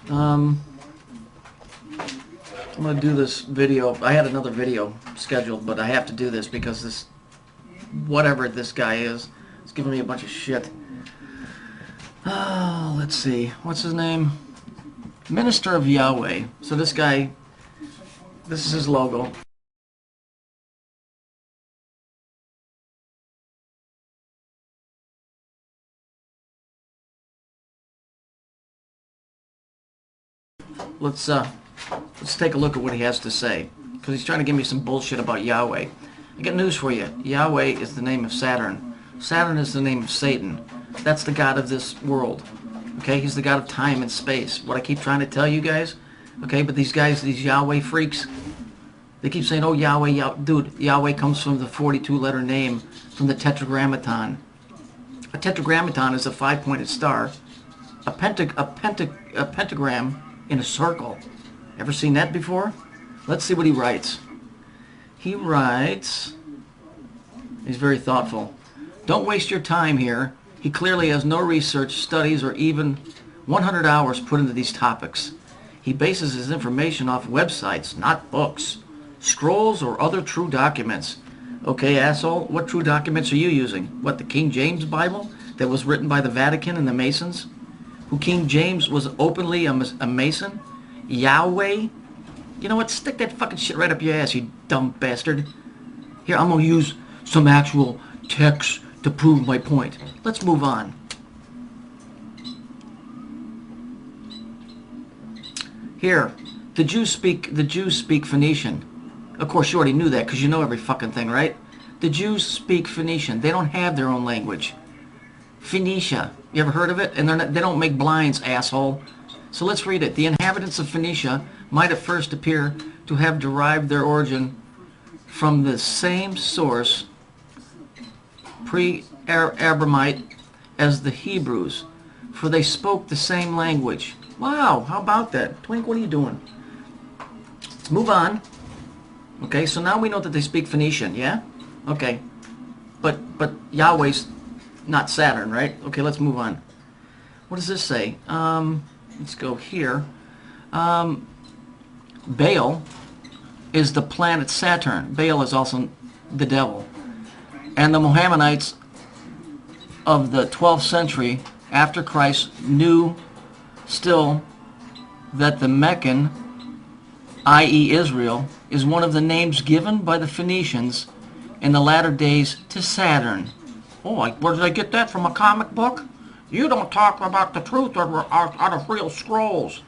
I'm going to do this video. I had another video scheduled, but I have to do this because this, whatever this guy is giving me a bunch of shit. Let's see. What's his name? Minister of YAHWEY. So this guy, this is his logo. Let's take a look at what he has to say, because he's trying to give me some bullshit about YAHWEY. I got news for you. YAHWEY is the name of Saturn. Saturn is the name of Satan. That's the god of this world. Okay, he's the god of time and space. What I keep trying to tell you guys. Okay, but these guys, these YAHWEY freaks, they keep saying, oh, YAHWEY, dude, YAHWEY comes from the 42-letter name from the Tetragrammaton. A Tetragrammaton is a 5-pointed star. A pentagram in a circle. Ever seen that before? Let's see what he writes. He writes, he's very thoughtful. Don't waste your time here. He clearly has no research, studies, or even 100 hours put into these topics. He bases his information off websites, not books, scrolls, or other true documents. Okay, asshole, what true documents are you using? What, the King James Bible that was written by the Vatican and the Masons? Who King James was openly a Mason? YAHWEY? You know what? Stick that fucking shit right up your ass, you dumb bastard. Here, I'm going to use some actual text to prove my point. Let's move on. Here, the Jews speak Phoenician. Of course, you already knew that because you know every fucking thing, right? The Jews speak Phoenician. They don't have their own language. Phoenicia. You ever heard of it? And they don't make blinds, asshole. So let's read it. The inhabitants of Phoenicia might at first appear to have derived their origin from the same source, pre-Abramite, as the Hebrews, for they spoke the same language. Wow, how about that? Twink, what are you doing? Let's move on. Okay, so now we know that they speak Phoenician, yeah? Okay. But YAHWEY's not Saturn, right? Okay, let's move on. What does this say? Let's go here. Baal is the planet Saturn. Baal is also the devil. And the Mohammedites of the 12th century after Christ knew still that the Meccan, i.e. Israel, is one of the names given by the Phoenicians in the latter days to Saturn. Oh, where did I get that? From a comic book? You don't talk about the truth out of real scrolls.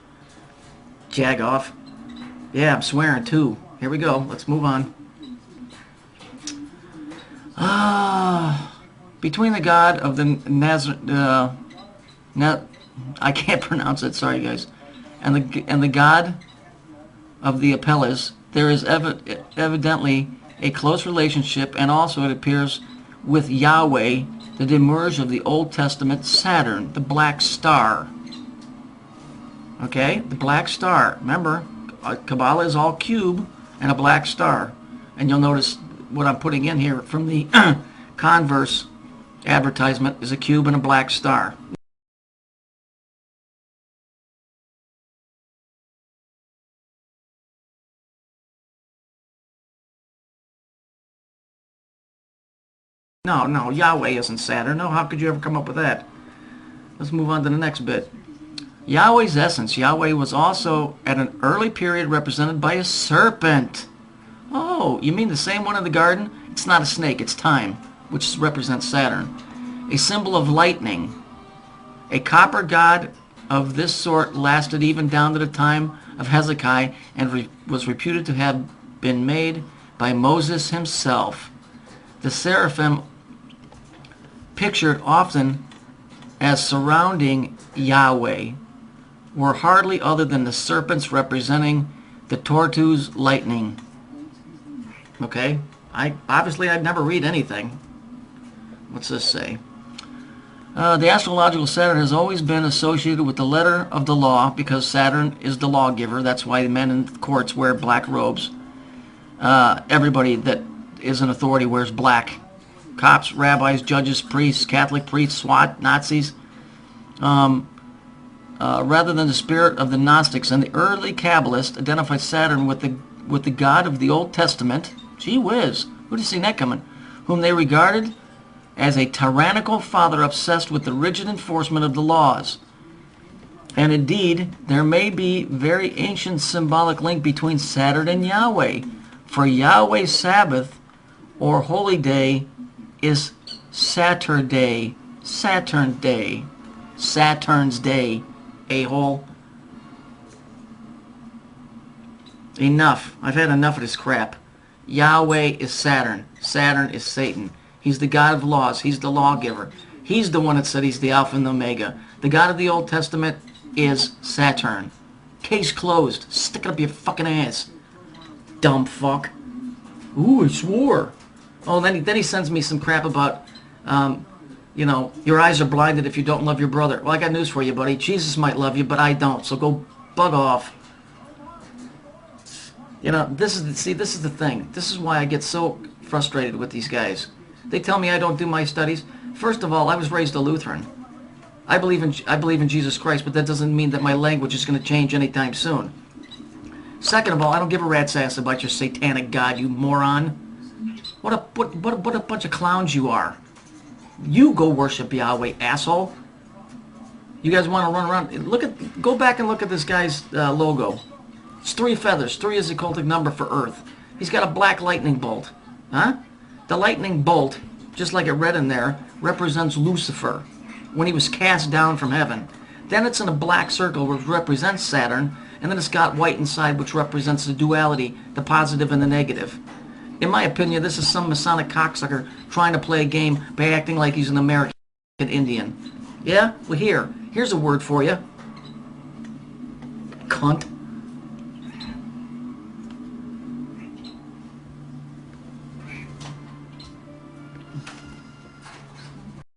Jag off. Yeah, I'm swearing too. Here we go. Let's move on. Between the god of the I can't pronounce it. Sorry, guys. And the god of the Apelles, there is evidently a close relationship, and also it appears with YAHWEY, the Demerge of the Old Testament Saturn, the black star. Okay, the black star. Remember, Kabbalah is all cube and a black star. And you'll notice what I'm putting in here from the Converse advertisement is a cube and a black star. No, YAHWEY isn't Saturn. No, how could you ever come up with that? Let's move on to the next bit. YAHWEY's essence. YAHWEY was also at an early period represented by a serpent. Oh, you mean the same one in the garden? It's not a snake, it's time, which represents Saturn. A symbol of lightning. A copper god of this sort lasted even down to the time of Hezekiah and was reputed to have been made by Moses himself. The seraphim, pictured often as surrounding YAHWEY, were hardly other than the serpents representing the tortoise lightning. Okay, obviously I'd never read anything. What's this say? The astrological Saturn has always been associated with the letter of the law because Saturn is the lawgiver. That's why the men in the courts wear black robes. Everybody that is an authority wears black. Cops, rabbis, judges, priests, Catholic priests, SWAT, Nazis. rather than the spirit of the Gnostics, and the early Kabbalists identified Saturn with the God of the Old Testament. Gee whiz, who'd have seen that coming? Whom they regarded as a tyrannical father obsessed with the rigid enforcement of the laws. And indeed, there may be very ancient symbolic link between Saturn and Yahweh. For Yahweh's Sabbath or holy day is Saturday, Saturn Day, Saturn's Day, a-hole. Enough. I've had enough of this crap. Yahweh is Saturn. Saturn is Satan. He's the God of laws. He's the lawgiver. He's the one that said he's the Alpha and the Omega. The God of the Old Testament is Saturn. Case closed. Stick it up your fucking ass. Dumb fuck. Ooh, he swore. Oh, then he sends me some crap about, you know, your eyes are blinded if you don't love your brother. Well, I got news for you, buddy. Jesus might love you, but I don't. So go bug off. You know, this is the thing. This is why I get so frustrated with these guys. They tell me I don't do my studies. First of all, I was raised a Lutheran. I believe in Jesus Christ, but that doesn't mean that my language is going to change anytime soon. Second of all, I don't give a rat's ass about your satanic God, you moron. What a bunch of clowns you are. You go worship Yahweh, asshole. You guys want to run around? Go back and look at this guy's logo. It's 3 feathers. 3 is a cultic number for Earth. He's got a black lightning bolt. Huh? The lightning bolt, just like it read in there, represents Lucifer when he was cast down from heaven. Then it's in a black circle, which represents Saturn, and then it's got white inside, which represents the duality, the positive and the negative. In my opinion, this is some Masonic cocksucker trying to play a game by acting like he's an American Indian. Yeah? Well, here's a word for you. Cunt.